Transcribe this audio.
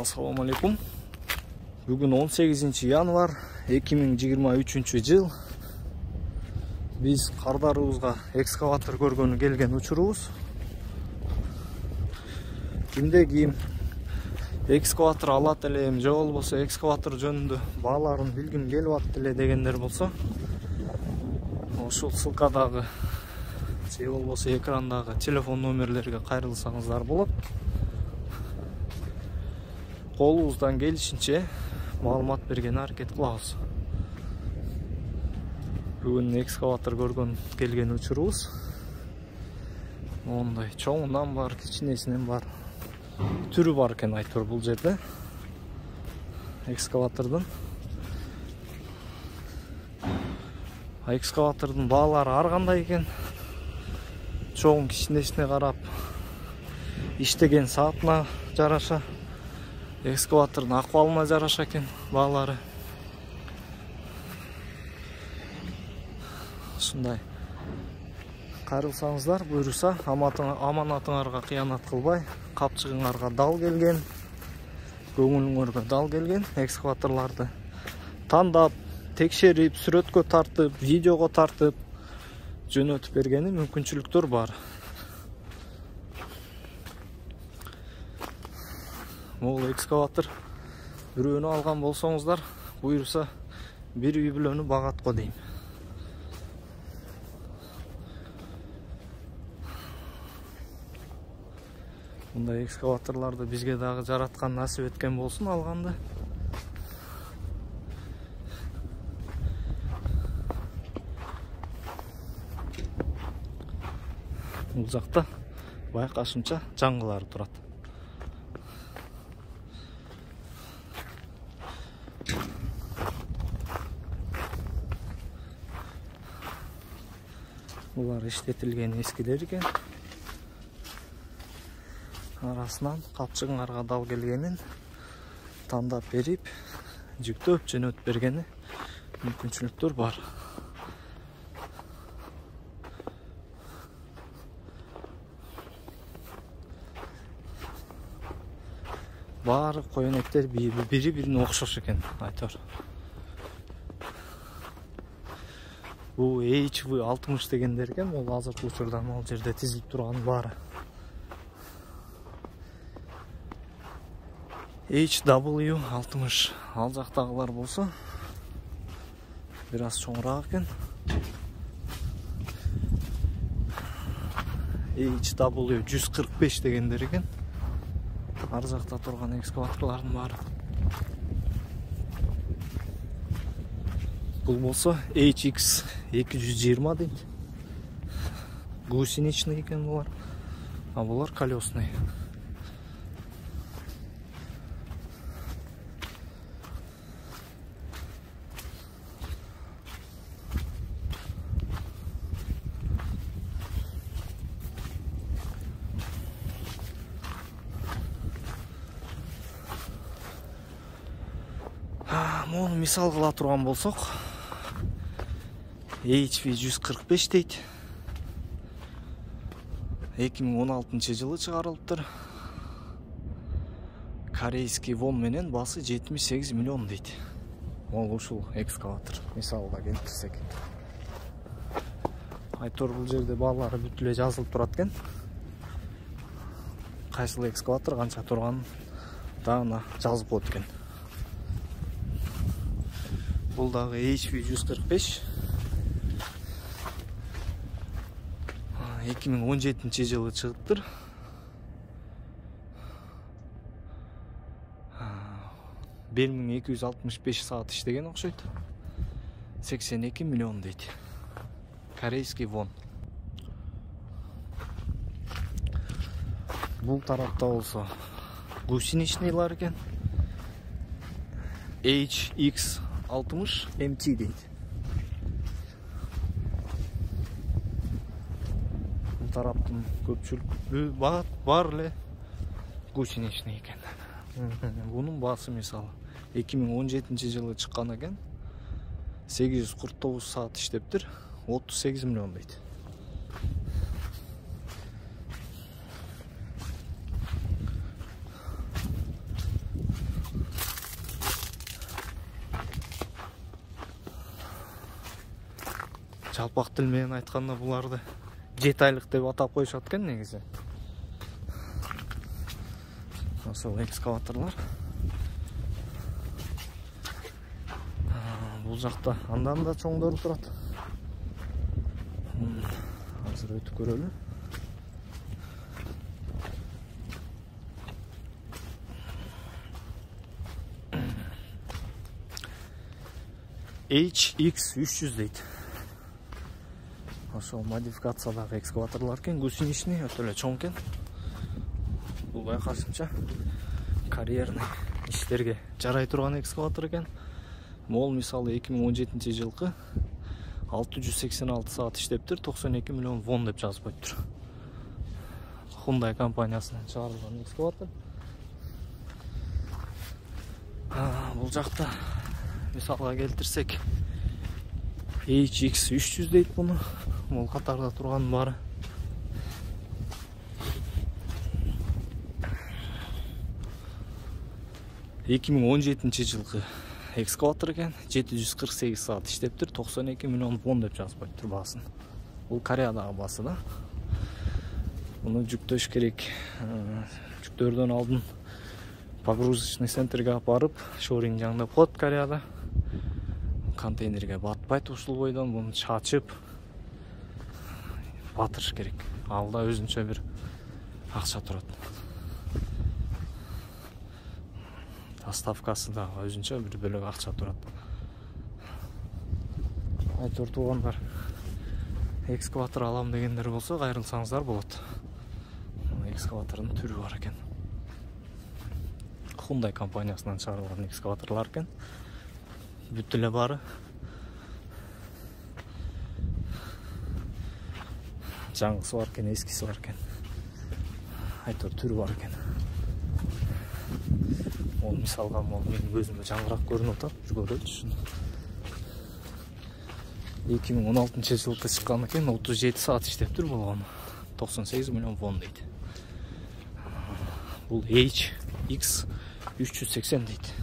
Assalamu alaikum. Bugün 18 yanvar 2023 жыл. Biz kardarыбызга экскаватор көргөнү келген учурубуз. Кимде кийим экскаватор алат элем, же болбосо экскаватор жөнүндө бааларын билгим келип атты эле дегендер болсо, ушул ссылкадагы же болбосо экрандагы телефон номерлерге кайрылсаңыздар болот. Колубуздан келишинче маалымат берген аракет кылабыз. Бүгүн экскаватор көргөн келген учурубуз. Ондай чоңунан бар, кичинесинен бар түрү бар экен айтор бул жерде. Экскаватордун баалары ар кандай экен. Чоң кичинесине карап, иштеген саатына жараша, экскаватордун акыбалына жараша экен баалары. Ушундай кайрылсаңыздар, буйруса, аманатыңарга кыянат кылбай, капчыгыңарга дал келген, көңүлүңөргө дал келген экскаваторларды тандап, текшерип, сүрөткө тартып, видеого тартып, жөнөтүп бергени мүмкүнчүлүктөр бар. Бул экскаватор бирөөнү алган болсоңуздар, буйруса бир үй бүлөнү багатко дейм. Мындай экскаваторларды бизге дагы жараткан насип эткен болсун алганды. Бул жакта байкашымча жаңгылар турат. Булар иштетилген эскилер экен. Арасынан капчыгыңарга дал келгенин тандап берип, жүктөп жөнөтүп бергени мүмкүнчүлүктөр бар. Баары коенектер бири-бирине окшош экен айтор. Бул HV60 дегендер экен, бул азыркы учурда ал жерде тизилип турган баары. HW60 ал жактагылар болсо бир аз чоңураак экен. HW145 дегендер экен. Ар жакта турган экскаваторлардын баары. Бул болсо HX220 дейт. Гусеничный экен булар. А булар колесный. Мону мисал кыла турган болсок, HV145 дейт. 2016 жылы чыгарылыптыр. Корейский вон менен басы 78 миллион дейт. Ол ушул экскаватор мисалга келтирсек. Айтор бул жерде баалары бүт эле жазылып турат экен. Кайсыл экскаватор канча турганын дагы жазып коет экен. Бул дагы HV145. 2017 жылы чыгыптыр. 1265 саат иштеген окшойт. 82 миллион дейт. Корейский вон. Бул тарапта болсо гусеничныйлар экен. HX60 MT дейт. Бул тараптын көпчүлүк бар эле гусеничный экен. Бунун баасы мисалы 2017 жылы чыккан экен. 849 саат иштептир. 38 миллион дейт. жалпак тил менен айтканда буларды 7 айлык деп атап коюшат экен негизи. Ошол экскаваторлор. Бул жакта андан да чоңдору турат. Азыр өтүп көрөлү. HX300 дейт. Ошол модификациядагы экскаваторлор экен, гусеничный, өтө эле чоң экен. Бул байкашымча карьерный иштерге жарай турган экскаватор экен. Мол мисалы 2017 жылкы 686 саат иштептир, 92 миллион вон деп жазып коюптур. Hyundai компаниясынан чыгарылган экскаватор. Бул жакта мисалга келтирсек HX300 дейт буну. Бул катарда турган бары. Эки миң 17 жылкы экскаватор экен, 748 саат иштептир, 92 миллион вон деп жазып коюптур баасын. Бул Кореядагы баасы да. Буну жүктөш керек. Жүктөрдөн алдын погрузочный центрге алып барып, шоринг жаңдап коет Кореяда. Контейнерге батпайт, ушул бойдон буну чачып батырыш керек. Алда өзүнчө бир акча турат. Доставкасы да өзүнчө бир бөлөк акча турат. Айтор туугандар, экскаватор алам дегендер болсо, кайрылсаңыздар болот. Экскаватордун түрү бар экен. Hyundai компаниясынан чыгарылган экскаваторлор экен. Бүт эле бары. Жаңгысы бар экен, эскиси бар экен. Айтор түрү бар экен. Ол мисалга менин көзүмө жаңыраак көрүнүп атат. Көрөчү. 2016 жылкы чыккан экен, 37 саат иштептир болгон. 98 миллион вон дейт. Бул HX380 дейт.